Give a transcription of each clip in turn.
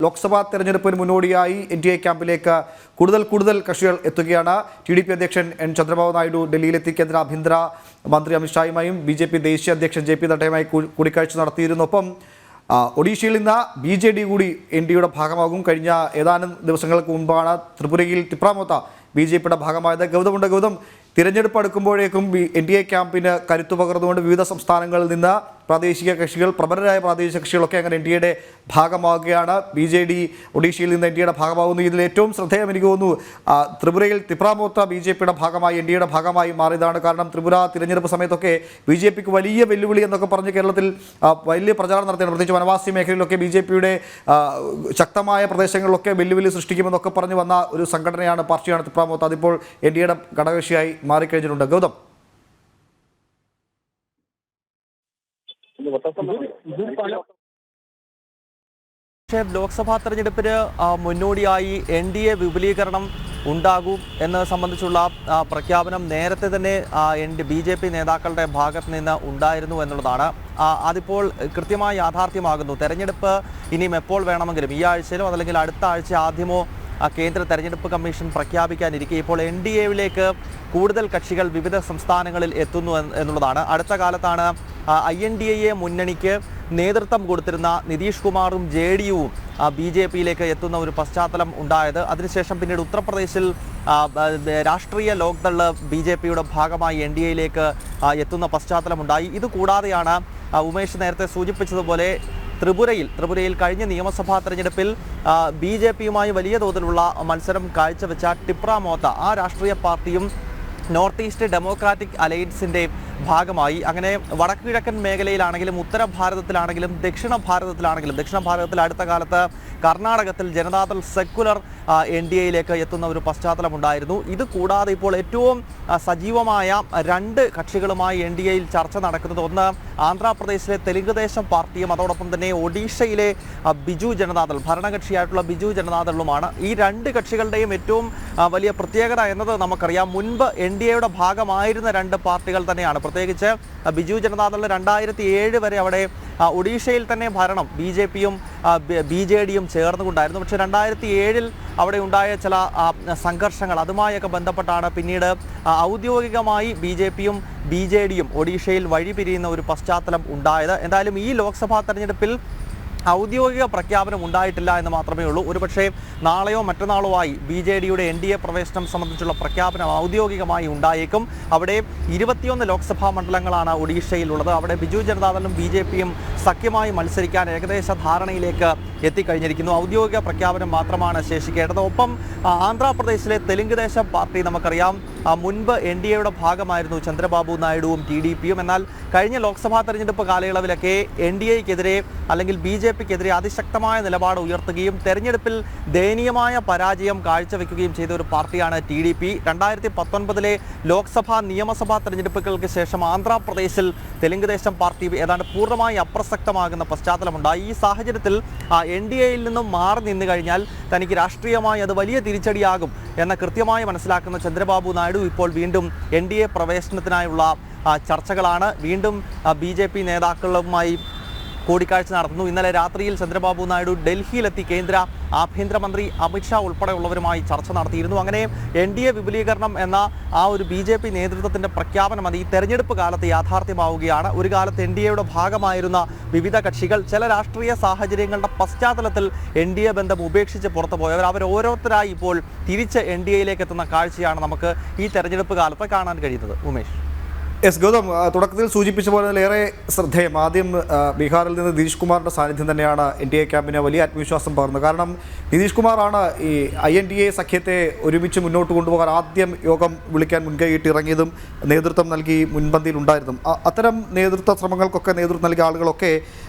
ലോക്സഭാ തെരഞ്ഞെടുപ്പിന് മുന്നോടിയായി എൻ.ഡി.എ ക്യാമ്പിലേക്ക് കൂടുതൽ കക്ഷികൾ എത്തുകയാണ്. ടി.ഡി.പി അധ്യക്ഷൻ എൻ ചന്ദ്രബാബു നായിഡു ഡൽഹിയിലെത്തി കേന്ദ്ര ആഭ്യന്തര മന്ത്രി അമിത്ഷായുമായും ബി.ജെ.പി ദേശീയ അധ്യക്ഷൻ ജെ.പി നഡ്ഡയുമായി കൂടിക്കാഴ്ച നടത്തിയിരുന്നു. ഒപ്പം ഒഡീഷയിൽ നിന്ന് ബി.ജെ.ഡി കൂടി എൻ.ഡി.എയുടെ ഭാഗമാകും. കഴിഞ്ഞ ഏതാനും ദിവസങ്ങൾക്ക് മുമ്പാണ് ത്രിപുരയിൽ തിപ്രാമോത്ത ബി.ജെ.പിയുടെ ഭാഗമായത്. ഗൗതം തിരഞ്ഞെടുപ്പ് അടുക്കുമ്പോഴേക്കും എൻ.ഡി.എ ക്യാമ്പിന് കരുത്തു പകർന്നുകൊണ്ട് വിവിധ സംസ്ഥാനങ്ങളിൽ നിന്ന് പ്രാദേശിക കക്ഷികൾ, പ്രബലരായ പ്രാദേശിക കക്ഷികളൊക്കെ അങ്ങനെ എൻ.ഡി.എയുടെ ഭാഗമാവുകയാണ്. ബി.ജെ.ഡി ഒഡീഷയിൽ നിന്ന് എൻ.ഡി.എയുടെ ഭാഗമാകുന്നു. ഇതിൽ ഏറ്റവും ശ്രദ്ധേയം എനിക്ക് തോന്നുന്നു ത്രിപുരയിൽ തിപ്രാമോത്ത ബി.ജെ.പിയുടെ ഭാഗമായി എൻ.ഡി.എയുടെ ഭാഗമായി മാറിയതാണ്. കാരണം ത്രിപുര തിരഞ്ഞെടുപ്പ് സമയത്തൊക്കെ ബി.ജെ.പിക്ക് വലിയ വെല്ലുവിളി എന്നൊക്കെ പറഞ്ഞ് കേരളത്തിൽ വലിയ പ്രചാരണം നടത്തിയാണ്. പ്രത്യേകിച്ച് വനവാസി മേഖലയിലൊക്കെ ബി.ജെ.പിയുടെ ശക്തമായ പ്രദേശങ്ങളിലൊക്കെ വെല്ലുവിളി സൃഷ്ടിക്കുമെന്നൊക്കെ പറഞ്ഞ് വന്ന ഒരു സംഘടനയാണ്, പാർട്ടിയാണ് തിപ്രാമോത്ത. അതിപ്പോൾ എൻ.ഡി.എയുടെ ഘടകകക്ഷിയായി മാറിക്കഴിഞ്ഞിട്ടുണ്ട്. ഗൗതം, ലോക്സഭാ തെരഞ്ഞെടുപ്പിന് മുന്നോടിയായി എൻ.ഡി.എ വിപുലീകരണം ഉണ്ടാകും എന്ന് സംബന്ധിച്ചുള്ള പ്രഖ്യാപനം നേരത്തെ തന്നെ ബി.ജെ.പി നേതാക്കളുടെ ഭാഗത്ത് നിന്ന് ഉണ്ടായിരുന്നു എന്നുള്ളതാണ്. അതിപ്പോൾ കൃത്യമായി യാഥാർത്ഥ്യമാകുന്നു. തെരഞ്ഞെടുപ്പ് ഇനിയും എപ്പോൾ വേണമെങ്കിലും ഈ ആഴ്ചയിലോ അതല്ലെങ്കിൽ അടുത്ത ആഴ്ച ആദ്യമോ കേന്ദ്ര തെരഞ്ഞെടുപ്പ് കമ്മീഷൻ പ്രഖ്യാപിക്കാനിരിക്കെ ഇപ്പോൾ എൻ.ഡി.എയിലേക്ക് കൂടുതൽ കക്ഷികൾ വിവിധ സംസ്ഥാനങ്ങളിൽ എത്തുന്നു എന്നുള്ളതാണ്. അടുത്ത കാലത്താണ് INDA മുന്നണിക്ക് നേതൃത്വം കൊടുത്തിരുന്ന നിതീഷ് കുമാറും ജെ.ഡി.യുവും ബി.ജെ.പിയിലേക്ക് എത്തുന്ന ഒരു പശ്ചാത്തലം ഉണ്ടായത്. അതിനുശേഷം പിന്നീട് ഉത്തർപ്രദേശിൽ രാഷ്ട്രീയ ലോക്ദൾ ബി.ജെ.പിയുടെ ഭാഗമായി എൻ.ഡി.എയിലേക്ക് എത്തുന്ന പശ്ചാത്തലമുണ്ടായി. ഇതുകൂടാതെയാണ് ഉമേഷ് നേരത്തെ സൂചിപ്പിച്ചതുപോലെ ത്രിപുരയിൽ കഴിഞ്ഞ നിയമസഭാ തെരഞ്ഞെടുപ്പിൽ ബി.ജെ.പിയുമായി വലിയ തോതിലുള്ള മത്സരം കാഴ്ചവെച്ച ടിപ്രാമോത്ത ആ രാഷ്ട്രീയ പാർട്ടിയും നോർത്ത് ഈസ്റ്റ് ഡെമോക്രാറ്റിക് അലയൻസിൻ്റെ ഭാഗമായി അങ്ങനെ വടക്ക് കിഴക്കൻ മേഖലയിലാണെങ്കിലും ഉത്തര ഭാരതത്തിലാണെങ്കിലും ദക്ഷിണ ഭാരതത്തിൽ അടുത്ത കാലത്ത് കർണാടകത്തിൽ ജനതാദൾ സെക്കുലർ എൻ.ഡി.എയിലേക്ക് എത്തുന്ന ഒരു പശ്ചാത്തലമുണ്ടായിരുന്നു. ഇത് കൂടാതെ ഇപ്പോൾ ഏറ്റവും സജീവമായ രണ്ട് കക്ഷികളുമായി എൻ.ഡി.എയിൽ ചർച്ച നടക്കുന്നത്, ഒന്ന് ആന്ധ്രാപ്രദേശിലെ തെലുങ്കുദേശം പാർട്ടിയും അതോടൊപ്പം തന്നെ ഒഡീഷയിലെ ബിജു ജനതാദൾ ഭരണകക്ഷിയായിട്ടുള്ള ബിജു ജനതാദളുമാണ്. ഈ രണ്ട് കക്ഷികളുടെയും ഏറ്റവും വലിയ പ്രത്യേകത എന്നത് നമുക്കറിയാം, മുൻപ് എൻ.ഡി.എയുടെ ഭാഗമായിരുന്ന രണ്ട് പാർട്ടികൾ തന്നെയാണ്. പ്രത്യേകിച്ച് ബിജു ജനതാദൾ 2007 വരെ അവിടെ ഒഡീഷയിൽ തന്നെ ഭരണം ബി.ജെ.പിയും ബി.ജെ.ഡിയും ചേർന്നുകൊണ്ടായിരുന്നു. പക്ഷേ 2007 അവിടെ ഉണ്ടായ ചില സംഘർഷങ്ങൾ അതുമായൊക്കെ ബന്ധപ്പെട്ടാണ് പിന്നീട് ഔദ്യോഗികമായി ബി.ജെ.പിയും ബി.ജെ.ഡിയും ഒഡീഷയിൽ വഴിപിരിയുന്ന ഒരു പശ്ചാത്തലം ഉണ്ടായത്. എന്തായാലും ഈ ലോക്സഭാ തെരഞ്ഞെടുപ്പിൽ ഔദ്യോഗിക പ്രഖ്യാപനം ഉണ്ടായിട്ടില്ല എന്ന് മാത്രമേ ഉള്ളൂ. ഒരുപക്ഷെ നാളെയോ മറ്റന്നാളോ ആയി ബി.ജെ.ഡിയുടെ എൻ.ഡി.എ പ്രവേശനം സംബന്ധിച്ചുള്ള പ്രഖ്യാപനം ഔദ്യോഗികമായി ഉണ്ടായേക്കും. അവിടെ 21 ലോക്സഭാ മണ്ഡലങ്ങളാണ് ഒഡീഷയിലുള്ളത്. അവിടെ ബിജു ജനതാദളും ബി.ജെ.പിയും സഖ്യമായി മത്സരിക്കാൻ ഏകദേശ ധാരണയിലേക്ക് എത്തിക്കഴിഞ്ഞിരിക്കുന്നു. ഔദ്യോഗിക പ്രഖ്യാപനം മാത്രമാണ് ശേഷിക്കേണ്ടത്. ഒപ്പം ആന്ധ്രാപ്രദേശിലെ തെലുങ്കുദേശം പാർട്ടി നമുക്കറിയാം, മുൻപ് എൻ.ഡി.എയുടെ ഭാഗമായിരുന്നു ചന്ദ്രബാബു നായിഡുവും ടി.ഡി.പിയും. എന്നാൽ കഴിഞ്ഞ ലോക്സഭാ തെരഞ്ഞെടുപ്പ് കാലയളവിലൊക്കെ എൻ.ഡി.എക്കെതിരെ അല്ലെങ്കിൽ ബി.ജെ.പിക്കെതിരെ അതിശക്തമായ നിലപാട് ഉയർത്തുകയും തെരഞ്ഞെടുപ്പിൽ ദയനീയമായ പരാജയം കാഴ്ചവെക്കുകയും ചെയ്ത ഒരു പാർട്ടിയാണ് ടി.ഡി.പി. 2019 ലോക്സഭാ നിയമസഭാ തെരഞ്ഞെടുപ്പുകൾക്ക് ശേഷം ആന്ധ്രാപ്രദേശിൽ തെലുങ്കുദേശം പാർട്ടി ഏതാണ്ട് പൂർണ്ണമായി അപ്രസക്തമാകുന്ന പശ്ചാത്തലമുണ്ടായി. ഈ സാഹചര്യത്തിൽ എൻ.ഡി.എയിൽ നിന്നും മാറി നിന്നു കഴിഞ്ഞാൽ തനിക്ക് രാഷ്ട്രീയമായി അത് വലിയ തിരിച്ചടിയാകും എന്ന് കൃത്യമായി മനസ്സിലാക്കുന്ന ചന്ദ്രബാബു നായിഡു ഇപ്പോൾ വീണ്ടും എൻ.ഡി.എ പ്രവേശനത്തിനായുള്ള ചർച്ചകളാണ്. വീണ്ടും ബി.ജെ.പി നേതാക്കളുമായി കൂടിക്കാഴ്ച നടത്തുന്നു. ഇന്നലെ രാത്രിയിൽ ചന്ദ്രബാബു നായിഡു ഡൽഹിയിലെത്തി കേന്ദ്ര ആഭ്യന്തരമന്ത്രി അമിത്ഷാ ഉൾപ്പെടെയുള്ളവരുമായി ചർച്ച നടത്തിയിരുന്നു. അങ്ങനെ എൻ.ഡി.എ വിപുലീകരണം എന്ന ആ ഒരു ബി.ജെ.പി നേതൃത്വത്തിൻ്റെ പ്രഖ്യാപനം അത് ഈ തെരഞ്ഞെടുപ്പ് കാലത്ത് യാഥാർത്ഥ്യമാവുകയാണ്. ഒരു കാലത്ത് എൻ.ഡി.എയുടെ ഭാഗമായിരുന്ന വിവിധ കക്ഷികൾ ചില രാഷ്ട്രീയ സാഹചര്യങ്ങളുടെ പശ്ചാത്തലത്തിൽ എൻ.ഡി.എ ബന്ധം ഉപേക്ഷിച്ച് പുറത്തു പോയവർ അവർ ഓരോരുത്തരായി ഇപ്പോൾ തിരിച്ച് എൻ.ഡി.എയിലേക്ക് എത്തുന്ന കാഴ്ചയാണ് നമുക്ക് ഈ തെരഞ്ഞെടുപ്പ് കാലത്ത് കാണാൻ കഴിയുന്നത്. ഉമേഷ്. ഗൗതം, തുടക്കത്തിൽ സൂചിപ്പിച്ച പോലെ ഏറെ ശ്രദ്ധേയം. ആദ്യം ബീഹാറിൽ നിന്ന് നിതീഷ് കുമാറിൻ്റെ സാന്നിധ്യം തന്നെയാണ് എൻ.ഡി.എ ക്യാമ്പിന് വലിയ ആത്മവിശ്വാസം പകർന്നത്. കാരണം നിതീഷ് കുമാറാണ് ഈ INDA സഖ്യത്തെ ഒരുമിച്ച് മുന്നോട്ട് കൊണ്ടുപോകാൻ ആദ്യം യോഗം വിളിക്കാൻ മുൻകൈയിട്ട് ഇറങ്ങിയതും നേതൃത്വം നൽകി മുൻപന്തിയിലുണ്ടായിരുന്നതും. അത്തരം നേതൃത്വ ശ്രമങ്ങൾക്കൊക്കെ നേതൃത്വം നൽകിയ ആളുകളൊക്കെ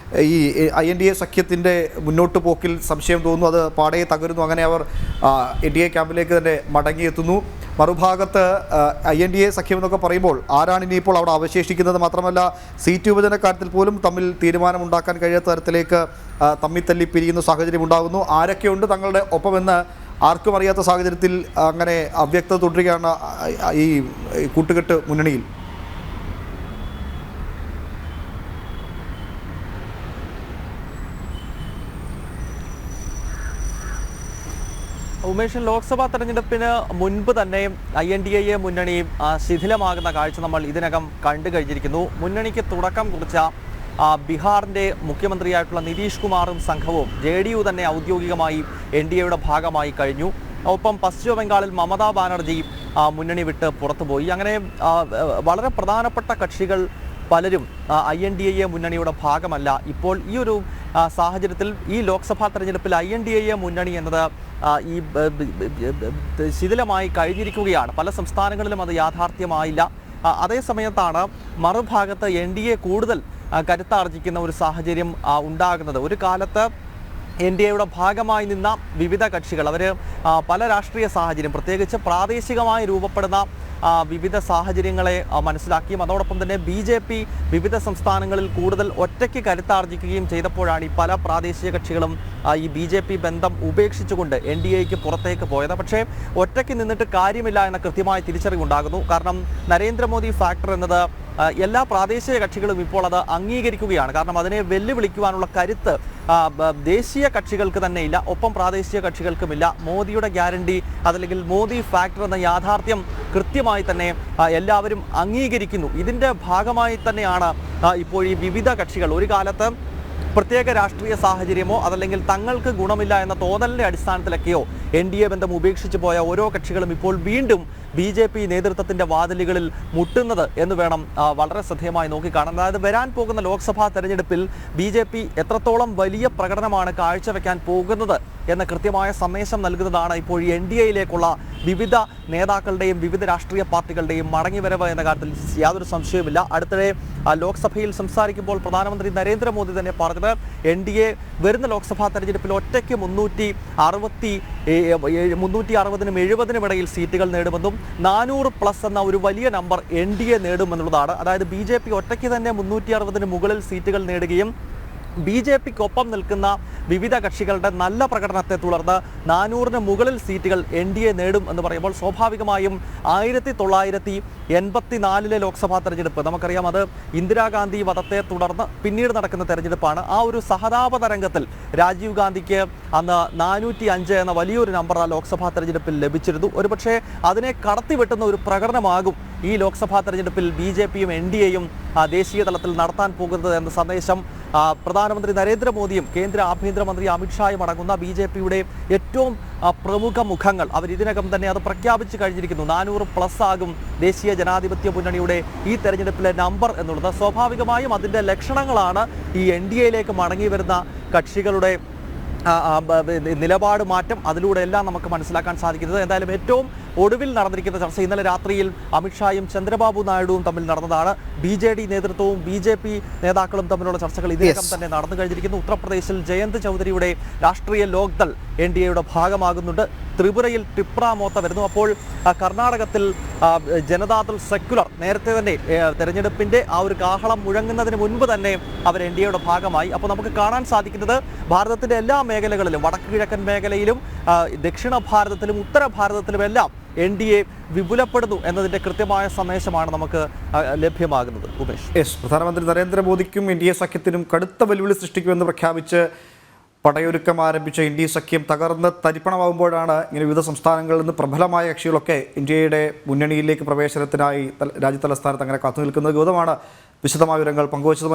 ഈ INDA സഖ്യത്തിൻ്റെ മുന്നോട്ട് പോക്കിൽ സംശയം തോന്നുന്നു, അത് പാടയെ തകരുന്നു. അങ്ങനെ അവർ എൻ.ഡി.എ ക്യാമ്പിലേക്ക് തന്നെ മടങ്ങിയെത്തുന്നു. മറുഭാഗത്ത് INDA സഖ്യം എന്നൊക്കെ പറയുമ്പോൾ ആരാണ് ഇനിയിപ്പോൾ അവിടെ അവശേഷിക്കുന്നത്? മാത്രമല്ല സീറ്റ് വിഭജന കാര്യത്തിൽ പോലും തമ്മിൽ തീരുമാനമുണ്ടാക്കാൻ കഴിയാത്ത തരത്തിലേക്ക് തമ്മിത്തല്ലി പിരിയുന്ന സാഹചര്യം ഉണ്ടാകുന്നു. ആരൊക്കെയുണ്ട് തങ്ങളുടെ ഒപ്പമെന്ന് ആർക്കും അറിയാത്ത സാഹചര്യത്തിൽ അങ്ങനെ അവ്യക്തത തുടരുകയാണ് ഈ കൂട്ടുകെട്ട് മുന്നണിയിൽ. ഉമേഷൻ, ലോക്സഭാ തെരഞ്ഞെടുപ്പിന് മുൻപ് തന്നെ INDA മുന്നണി ശിഥിലമാകുന്ന കാഴ്ച നമ്മൾ ഇതിനകം കണ്ടു കഴിഞ്ഞിരിക്കുന്നു. മുന്നണിക്ക് തുടക്കം കുറിച്ച ബീഹാറിൻ്റെ മുഖ്യമന്ത്രിയായിട്ടുള്ള നിതീഷ് കുമാറും സംഘവും JDU തന്നെ ഔദ്യോഗികമായി NDAയുടെ ഭാഗമായി കഴിഞ്ഞു. ഒപ്പം പശ്ചിമ ബംഗാളിൽ മമതാ ബാനർജി മുന്നണി വിട്ട് പുറത്തുപോയി. അങ്ങനെ വളരെ പ്രധാനപ്പെട്ട കക്ഷികൾ പലരും INDA മുന്നണിയുടെ ഭാഗമല്ല. ഇപ്പോൾ ഈ ഒരു സാഹചര്യത്തിൽ ഈ ലോക്സഭാ തെരഞ്ഞെടുപ്പിൽ INDA മുന്നണി എന്നത് ഈ ശിഥിലമായി കഴിഞ്ഞിരിക്കുകയാണ്. പല സംസ്ഥാനങ്ങളിലും അത് യാഥാർത്ഥ്യമായില്ല. അതേസമയത്താണ് മറുഭാഗത്ത് NDA കൂടുതൽ കരുത്താർജിക്കുന്ന ഒരു സാഹചര്യം ഉണ്ടാകുന്നത്. ഒരു കാലത്ത് NDAയുടെ ഭാഗമായി നിന്ന വിവിധ കക്ഷികൾ അവർ പല രാഷ്ട്രീയ സാഹചര്യം, പ്രത്യേകിച്ച് പ്രാദേശികമായി രൂപപ്പെടുന്ന വിവിധ സാഹചര്യങ്ങളെ മനസ്സിലാക്കിയും അതോടൊപ്പം തന്നെ BJP വിവിധ സംസ്ഥാനങ്ങളിൽ കൂടുതൽ ഒറ്റയ്ക്ക് കരുത്താർജിക്കുകയും ചെയ്തപ്പോഴാണ് ഈ പല പ്രാദേശിക കക്ഷികളും ഈ BJP ബന്ധം ഉപേക്ഷിച്ചുകൊണ്ട് NDAയ്ക്ക് പുറത്തേക്ക് പോയത്. പക്ഷേ ഒറ്റയ്ക്ക് നിന്നിട്ട് കാര്യമില്ല എന്ന കൃത്യമായ തിരിച്ചറിവുണ്ടാകുന്നു. കാരണം നരേന്ദ്രമോദി ഫാക്ടർ എന്നത് എല്ലാ പ്രാദേശിക കക്ഷികളും ഇപ്പോൾ അത് അംഗീകരിക്കുകയാണ്. കാരണം അതിനെ വെല്ലുവിളിക്കുവാനുള്ള കരുത്ത് ദേശീയ കക്ഷികൾക്ക് തന്നെ ഇല്ല, ഒപ്പം പ്രാദേശിക കക്ഷികൾക്കുമില്ല. മോദിയുടെ ഗ്യാരണ്ടി അതല്ലെങ്കിൽ മോദി ഫാക്ടർ എന്ന യാഥാർത്ഥ്യം കൃത്യമായി തന്നെ എല്ലാവരും അംഗീകരിക്കുന്നു. ഇതിൻ്റെ ഭാഗമായി തന്നെയാണ് ഇപ്പോൾ ഈ വിവിധ കക്ഷികൾ ഒരു കാലത്ത് പ്രത്യേക രാഷ്ട്രീയ സാഹചര്യമോ അതല്ലെങ്കിൽ തങ്ങൾക്ക് ഗുണമില്ല എന്ന തോന്നലിൻ്റെ അടിസ്ഥാനത്തിലൊക്കെയോ NDA ബന്ധം ഉപേക്ഷിച്ച് പോയ ഓരോ കക്ഷികളും ഇപ്പോൾ വീണ്ടും BJP നേതൃത്വത്തിൻ്റെ വാതിലുകളിൽ മുട്ടുന്നത് എന്ന് വേണം വളരെ ശ്രദ്ധേയമായി നോക്കിക്കാണാൻ. അതായത് വരാൻ പോകുന്ന ലോക്സഭാ തെരഞ്ഞെടുപ്പിൽ BJP എത്രത്തോളം വലിയ പ്രകടനമാണ് കാഴ്ചവെക്കാൻ പോകുന്നത് എന്ന കൃത്യമായ സന്ദേശം നൽകുന്നതാണ് ഇപ്പോൾ NDAയിലേക്കുള്ള വിവിധ നേതാക്കളുടെയും വിവിധ രാഷ്ട്രീയ പാർട്ടികളുടെയും മടങ്ങിവരവ് എന്ന കാര്യത്തിൽ യാതൊരു സംശയവുമില്ല. അടുത്തിടെ ലോക്സഭയിൽ സംസാരിക്കുമ്പോൾ പ്രധാനമന്ത്രി നരേന്ദ്രമോദി തന്നെ പറഞ്ഞത് NDA വരുന്ന ലോക്സഭാ തെരഞ്ഞെടുപ്പിൽ ഒറ്റയ്ക്ക് 360-നും 70-നും ഇടയിൽ സീറ്റുകൾ നേടുമെന്നും 400+ എന്ന ഒരു വലിയ നമ്പർ NDA നേടുമെന്നുള്ളതാണ്. അതായത് BJP ഒറ്റയ്ക്ക് തന്നെ 360-ന് മുകളിൽ സീറ്റുകൾ നേടുകയും BJPക്കൊപ്പം നിൽക്കുന്ന വിവിധ കക്ഷികളുടെ നല്ല പ്രകടനത്തെ തുടർന്ന് 400-ന് മുകളിൽ സീറ്റുകൾ NDA നേടും എന്ന് പറയുമ്പോൾ സ്വാഭാവികമായും 1984-ലെ ലോക്സഭാ തെരഞ്ഞെടുപ്പ് നമുക്കറിയാം, അത് ഇന്ദിരാഗാന്ധി വധത്തെ തുടർന്ന് പിന്നീട് നടക്കുന്ന തെരഞ്ഞെടുപ്പാണ്. ആ ഒരു സഹതാപ തരംഗത്തിൽ രാജീവ് ഗാന്ധിക്ക് അന്ന് 405 എന്ന വലിയൊരു നമ്പർ ആ ലോക്സഭാ തെരഞ്ഞെടുപ്പിൽ ലഭിച്ചിരുന്നു. ഒരുപക്ഷെ അതിനെ കടത്തിവെട്ടുന്ന ഒരു പ്രകടനമാകും ഈ ലോക്സഭാ തെരഞ്ഞെടുപ്പിൽ BJPയും NDAയും ദേശീയ തലത്തിൽ നടത്താൻ പോകുന്നത് എന്ന സന്ദേശം പ്രധാനമന്ത്രി നരേന്ദ്രമോദിയും കേന്ദ്ര ആഭ്യന്തരമന്ത്രി അമിത്ഷായും അടങ്ങുന്ന BJPയുടെ ഏറ്റവും പ്രമുഖ മുഖങ്ങൾ അവർ ഇതിനകം തന്നെ അത് പ്രഖ്യാപിച്ചു കഴിഞ്ഞിരിക്കുന്നു. 400+ ആകും ദേശീയ ജനാധിപത്യ മുന്നണിയുടെ ഈ തെരഞ്ഞെടുപ്പിലെ നമ്പർ എന്നുള്ളത്. സ്വാഭാവികമായും അതിൻ്റെ ലക്ഷണങ്ങളാണ് ഈ NDAയിലേക്ക് മടങ്ങി വരുന്ന കക്ഷികളുടെ നിലപാട് മാറ്റം. അതിലൂടെ എല്ലാം നമുക്ക് മനസ്സിലാക്കാൻ സാധിക്കുന്നത്. എന്തായാലും ഏറ്റവും ഒടുവിൽ നടന്നിരിക്കുന്ന ചർച്ച ഇന്നലെ രാത്രിയിൽ അമിത്ഷായും ചന്ദ്രബാബു നായിഡുവും തമ്മിൽ നടന്നതാണ്. BJD നേതൃത്വവും BJP നേതാക്കളും തമ്മിലുള്ള ചർച്ചകൾ ഇതിനകം തന്നെ നടന്നു കഴിഞ്ഞിരിക്കുന്നു. ഉത്തർപ്രദേശിൽ ജയന്ത് ചൗധരിയുടെ രാഷ്ട്രീയ ലോക്ദൾ NDAയുടെ ഭാഗമാകുന്നുണ്ട്. ത്രിപുരയിൽ ടിപ്ര മോത്ത വരുന്നു. അപ്പോൾ കർണാടകത്തിൽ ജനതാദൾ സെക്യുലർ നേരത്തെ തന്നെ തെരഞ്ഞെടുപ്പിൻ്റെ ആ ഒരു കാഹളം മുഴങ്ങുന്നതിന് മുൻപ് തന്നെ അവർ NDAയുടെ ഭാഗമായി. അപ്പോൾ നമുക്ക് കാണാൻ സാധിക്കുന്നത് ഭാരതത്തിൻ്റെ എല്ലാ മേഖലകളിലും വടക്ക് കിഴക്കൻ മേഖലയിലും ദക്ഷിണ ഭാരതത്തിലും ഉത്തര ഭാരതത്തിലുമെല്ലാം NDA വിപുലപ്പെടുന്നു എന്നതിൻ്റെ കൃത്യമായ സന്ദേശമാണ് നമുക്ക് ലഭ്യമാകുന്നത്. ഉമേഷ്, പ്രധാനമന്ത്രി നരേന്ദ്രമോദിക്കും NDA സഖ്യത്തിനും കടുത്ത വെല്ലുവിളി സൃഷ്ടിക്കുമെന്ന് പ്രഖ്യാപിച്ച് പടയൊരുക്കം ആരംഭിച്ച NDA സഖ്യം തകർന്ന് തരിപ്പണമാകുമ്പോഴാണ് ഇങ്ങനെ വിവിധ സംസ്ഥാനങ്ങളിൽ നിന്ന് പ്രബലമായ കക്ഷികളൊക്കെ ഇന്ത്യയുടെ മുന്നണിയിലേക്ക് പ്രവേശനത്തിനായി രാജ്യതലസ്ഥാനത്ത് അങ്ങനെ കാത്തുനിൽക്കുന്നത്. ഗൗതമാണ് വിശദമായ വിവരങ്ങൾ പങ്കുവച്ചത്.